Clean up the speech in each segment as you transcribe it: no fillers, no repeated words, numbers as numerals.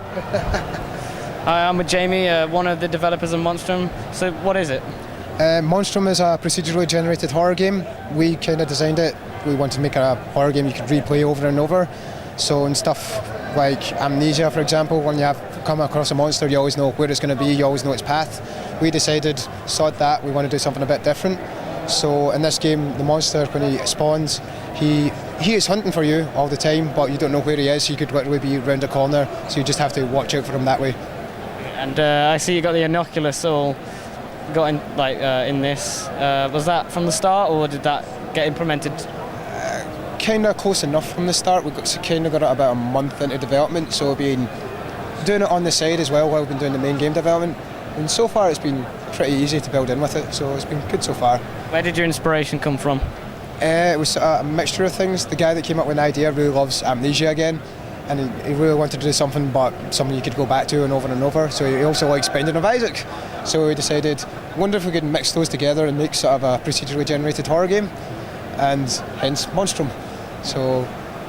Hi, I'm with Jaime, one of the developers of Monstrum. So what is it? Monstrum is a procedurally generated horror game. We kind of designed it. We wanted to make a horror game you could replay over and over. So in stuff like Amnesia, for example, when you have come across a monster, you always know where it's going to be, you always know its path. We decided, sod that, we want to do something a bit different. So in this game, the monster, when he spawns, he is hunting for you all the time, but you don't know where he is. He could literally be around a corner, so you just have to watch out for him that way. And I see you got the Oculus all got in, in this. Was that from the start, or did that get implemented? Kind of close enough from the start. We kind of got it about a month into development, so we've been doing it on the side as well while we've been doing the main game development. And so far it's been pretty easy to build in with it, so it's been good so far. Where did your inspiration come from? It was a mixture of things. The guy that came up with the idea really loves Amnesia again, and he really wanted to do something you could go back to and over, so he also likes Binding of Isaac. So we decided, wonder if we could mix those together and make sort of a procedurally generated horror game, and hence Monstrum. So,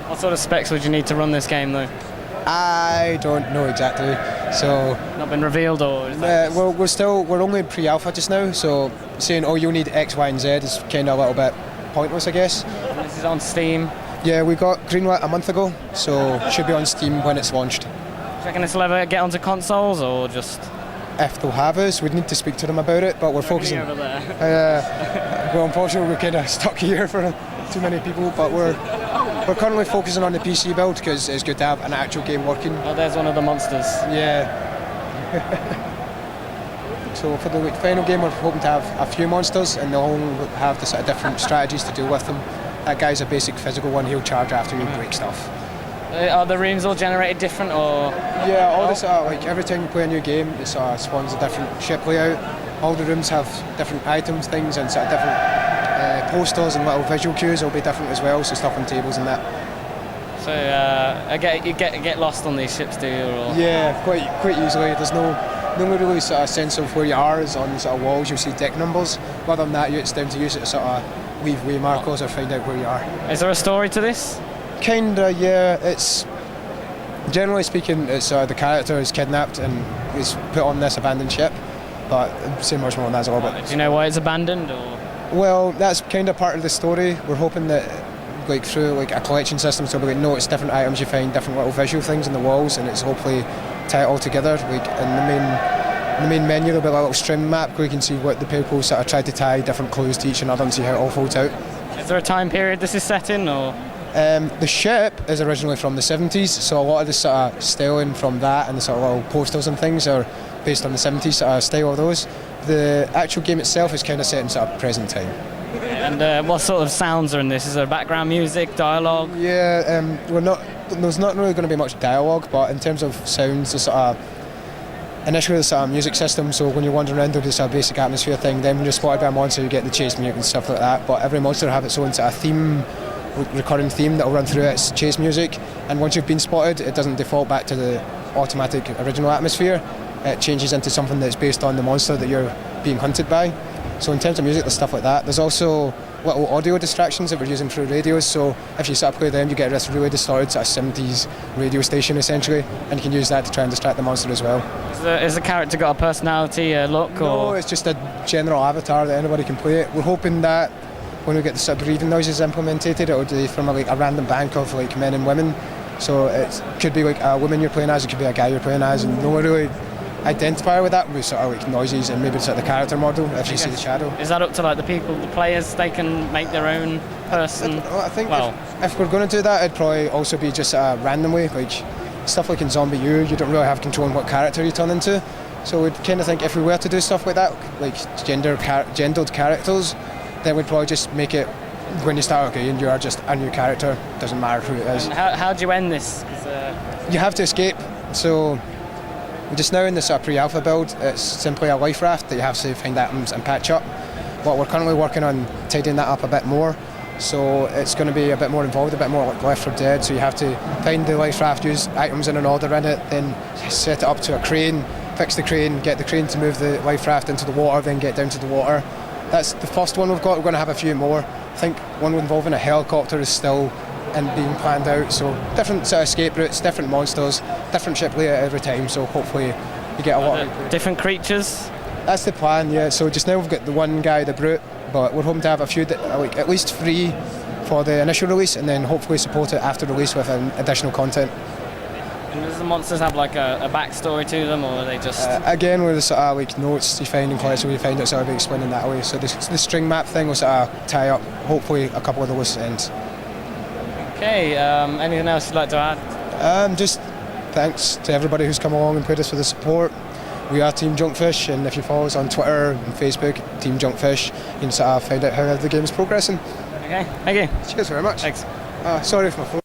what sort of specs would you need to run this game though? I don't know exactly. So not been revealed, or is that we're only pre-alpha just now, so saying you'll need X, Y and Z is kind of a little bit pointless, I guess. And this is on Steam? Yeah, we got greenlit a month ago, so should be on Steam when it's launched. Do you reckon this will ever get onto consoles, or just... If they'll have us, we'd need to speak to them about it, but we're focusing... over there. Well, unfortunately we're kind of stuck here for too many people, but we're currently focusing on the PC build because it's good to have an actual game working. Oh, there's one of the monsters. Yeah. So for the final game, we're hoping to have a few monsters, and they'll all have the sort of different strategies to deal with them. That guy's a basic physical one; he'll charge after you break stuff. Are the rooms all generated different, or? Yeah, all this every time you play a new game, it spawns a different ship layout. All the rooms have different items, things, and sort of different posters and little visual cues will be different as well. So stuff on tables and that. So you get lost on these ships, do you? Or? Yeah, quite easily. There's no really sort of sense of where you are. Is on sort of walls you'll see deck numbers. Other than that, it's down to use it to sort of leave way markers or find out where you are. Is there a story to this? Kinda, yeah. It's generally speaking, it's the character is kidnapped and is put on this abandoned ship. But say much more than that a little bit. Do you know why it's abandoned, or? Well, that's kind of part of the story. We're hoping that, through a collection system, so we notice different items, you find different little visual things on the walls, and it's hopefully tie it all together. In the main menu, there'll be a little string map where you can see what the people sort of try to tie different clues to each another and see how it all folds out. Is there a time period this is set in, or? The ship is originally from the 70s, so a lot of the sort of styling from that and the sort of little posters and things are based on the 70s sort of style of those. The actual game itself is kind of set in sort of present time. And what sort of sounds are in this? Is there background music, dialogue? Yeah, there's not really going to be much dialogue, but in terms of sounds, initially there's a music system, so when you're wandering around there's a basic atmosphere thing, then when you're spotted by a monster you get the chase music and stuff like that, but every monster will have its own sort of theme, recurring theme that will run through its chase music, and once you've been spotted it doesn't default back to the automatic original atmosphere. It changes into something that's based on the monster that you're being hunted by. So in terms of music, there's stuff like that. There's also little audio distractions that we're using through radios, so if you sort of play them you get this really distorted sort of 70s radio station essentially, and you can use that to try and distract the monster as well. Is the character got a personality, look? No, or? it's just a general avatar that anybody can play it. We're hoping that when we get the sort of breathing noises implemented, it'll be from a random bank of men and women. So it could be a woman you're playing as, it could be a guy you're playing as, and no one really identifier with that with sort of noises and maybe sort of the character model if you see the shadow. Is that up to the players, they can make their own person? I think if we're going to do that, it'd probably also be just randomly, stuff like in Zombie U, you don't really have control on what character you turn into. So we'd kind of think if we were to do stuff like that, like gendered characters, then we'd probably just make it when you start and you are just a new character, doesn't matter who it is. And how do you end this? You have to escape, so just now in this pre-alpha build, it's simply a life raft that you have to find items and patch up. But we're currently working on tidying that up a bit more, so it's going to be a bit more involved, a bit more like Left 4 Dead, so you have to find the life raft, use items in an order in it, then set it up to a crane, fix the crane, get the crane to move the life raft into the water, then get down to the water. That's the first one we've got. We're going to have a few more. I think one involving a helicopter is still and being planned out. So different escape routes, different monsters, different ship layout every time. So hopefully you get a lot of different creatures. That's the plan, yeah. So just now we've got the one guy, the brute, but we're hoping to have a few, like at least 3 for the initial release, and then hopefully support it after release with additional content. And does the monsters have like a backstory to them, or are they just... again, with the sort of like notes you find in collects, where you find it, so I'll be explaining that away. So the string map thing will sort of tie up, hopefully, a couple of the loose ends. Okay, anything else you'd like to add? Just thanks to everybody who's come along and paid us for the support. We are Team Junkfish, and if you follow us on Twitter and Facebook, Team Junkfish, you can sort of find out how the game's progressing. Okay, thank you. Cheers very much. Thanks. Sorry for my phone.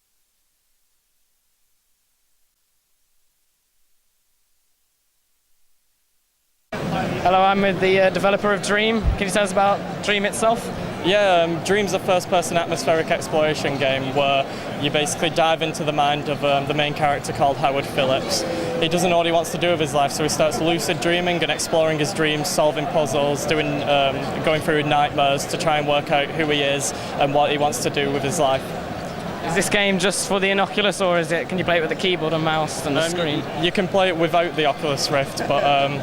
Hello, I'm with the developer of Dream. Can you tell us about Dream itself? Yeah, Dream's a first-person atmospheric exploration game where you basically dive into the mind of the main character called Howard Phillips. He doesn't know what he wants to do with his life, so he starts lucid dreaming and exploring his dreams, solving puzzles, going through nightmares to try and work out who he is and what he wants to do with his life. Is this game just for the Oculus, or can you play it with a keyboard and mouse and a screen? You can play it without the Oculus Rift, but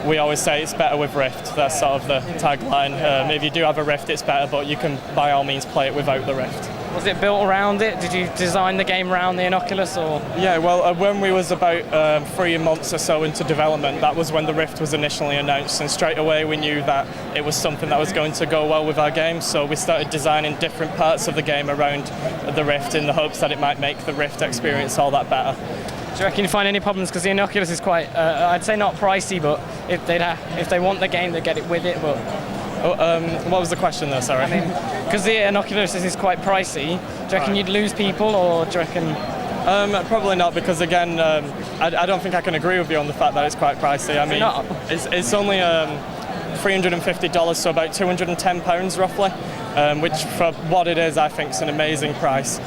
we always say it's better with Rift. That's sort of the tagline. If you do have a Rift, it's better, but you can by all means play it without the Rift. Was it built around it? Did you design the game around the Oculus, or? Yeah, well, when we was about 3 months or so into development, that was when the Rift was initially announced, and straight away we knew that it was something that was going to go well with our game, so we started designing different parts of the game around the Rift in the hopes that it might make the Rift experience all that better. Do you reckon you find any problems? Because the Oculus is quite, I'd say not pricey, but if they want the game, they get it with it, but... what was the question there, sorry? I mean, because the Oculus is quite pricey, do you reckon you'd lose people, or do you reckon... Probably not, because again, I don't think I can agree with you on the fact that it's quite pricey. I mean, it's only $350, so about £210 roughly. Which for what it is, I think is an amazing price.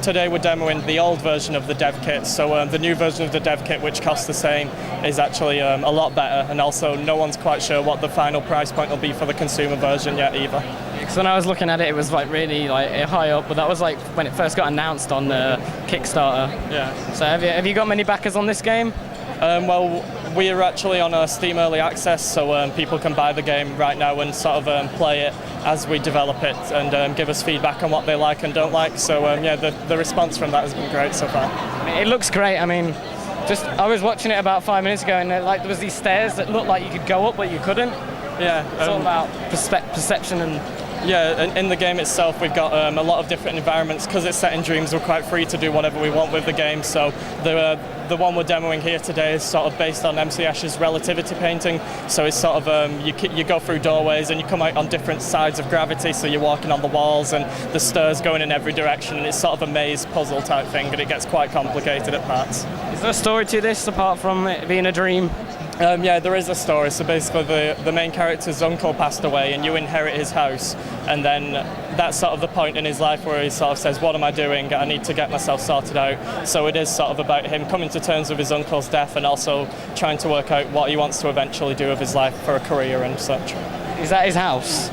Today we're demoing the old version of the dev kit, so the new version of the dev kit, which costs the same, is actually a lot better, and also no one's quite sure what the final price point will be for the consumer version yet either. Because when I was looking at it, it was like really like high up, but that was like when it first got announced on the Kickstarter. Yeah. So have you got many backers on this game? Well, we are actually on a Steam Early Access, so people can buy the game right now and sort of play it as we develop it and give us feedback on what they like and don't like. So yeah, the response from that has been great so far. It looks great. I mean, I was watching it about 5 minutes ago, and there was these stairs that looked like you could go up, but you couldn't. Yeah. It's all about perception and... Yeah, in the game itself we've got a lot of different environments. Because it's set in dreams, we're quite free to do whatever we want with the game. So the one we're demoing here today is sort of based on MC Escher's relativity painting. So it's sort of, you go through doorways and you come out on different sides of gravity, so you're walking on the walls and the stairs going in every direction, and it's sort of a maze puzzle type thing, and it gets quite complicated at parts. Is there a story to this apart from it being a dream? Yeah, there is a story. So basically the main character's uncle passed away and you inherit his house, and then that's sort of the point in his life where he sort of says, what am I doing? I need to get myself sorted out. So it is sort of about him coming to terms with his uncle's death and also trying to work out what he wants to eventually do with his life for a career and such. Is that his house?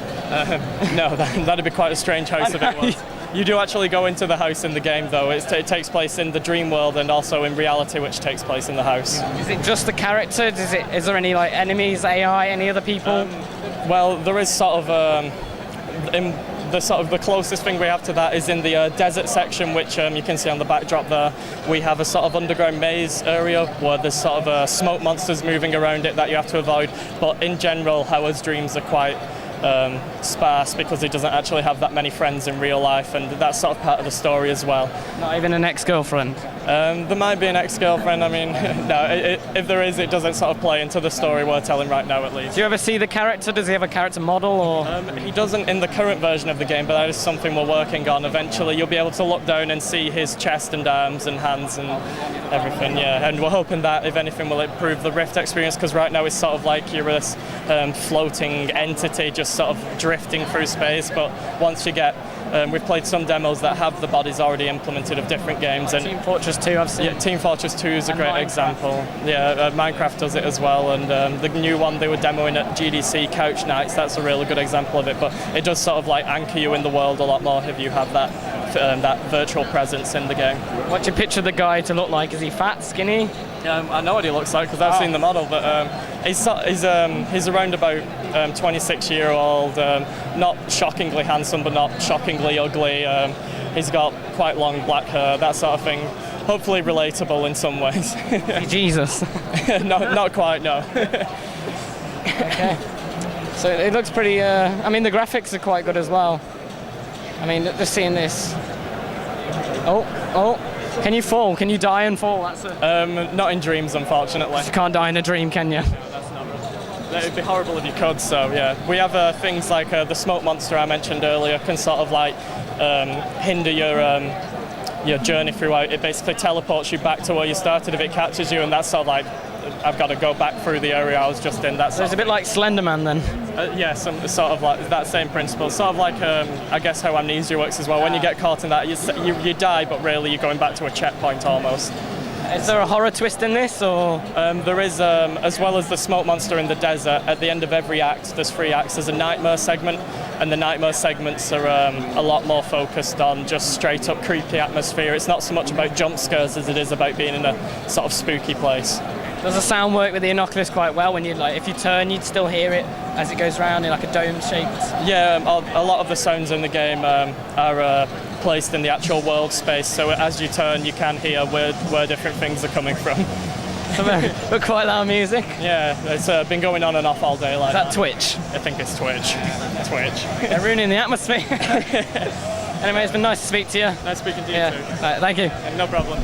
No, that'd be quite a strange house if it was. You do actually go into the house in the game, though. It takes place in the dream world and also in reality, which takes place in the house. Is it just the characters? Is there any like enemies, AI, any other people? Well, there is sort of the closest thing we have to that is in the desert section, which you can see on the backdrop there. We have a sort of underground maze area where there's sort of smoke monsters moving around it that you have to avoid. But in general, Howard's dreams are quite sparse because he doesn't actually have that many friends in real life, and that's sort of part of the story as well. Not even an ex-girlfriend? There might be an ex-girlfriend. I mean, no, if there is, it doesn't sort of play into the story we're telling right now, at least. Do you ever see the character? Does he have a character model, or? He doesn't in the current version of the game, but that is something we're working on. Eventually you'll be able to look down and see his chest and arms and hands and everything, yeah. And we're hoping that, if anything, will improve the Rift experience, because right now it's sort of like you're this floating entity just sort of drifting through space. But once you get, we've played some demos that have the bodies already implemented of different games. Like and Team Fortress 2, I've seen. Yeah, Team Fortress 2 is a great example. Yeah, Minecraft does it as well, and the new one they were demoing at GDC, Couch Nights, that's a really good example of it. But it does sort of like anchor you in the world a lot more if you have that that virtual presence in the game. What's your picture of the guy to look like? Is he fat, skinny? I know what he looks like because I've seen the model, but he's around about 26-year-old, not shockingly handsome, but not shockingly ugly. He's got quite long black hair, that sort of thing. Hopefully relatable in some ways. Jesus. No, not quite, no. Okay. So it looks pretty, I mean, the graphics are quite good as well. I mean, just seeing this. Oh, can you fall? Can you die and fall? Not in dreams, unfortunately. You can't die in a dream, can you? No, that's not right. It'd be horrible if you could, so yeah. We have things like the smoke monster I mentioned earlier can sort of like hinder your journey throughout. It basically teleports you back to where you started if it catches you, and that's sort of like, I've got to go back through the area I was just in. So it's a bit like Slender Man then? Yeah, sort of like that same principle. Sort of like, I guess, how amnesia works as well. When you get caught in that, you die, but really you're going back to a checkpoint almost. Is there a horror twist in this, or? There is, as well as the smoke monster in the desert, at the end of every act, there's 3 acts, there's a nightmare segment, and the nightmare segments are a lot more focused on just straight up creepy atmosphere. It's not so much about jump scares as it is about being in a sort of spooky place. Does the sound work with the Oculus quite well? When if you turn, you'd still hear it as it goes round in like a dome-shaped? Yeah, a lot of the sounds in the game are placed in the actual world space, so as you turn, you can hear where different things are coming from. But quite loud music. Yeah, it's been going on and off all day like that. Is that Twitch? I think it's Twitch. Twitch. They're ruining the atmosphere. Anyway, it's been nice to speak to you. Nice speaking to you too. Right, thank you. No problem.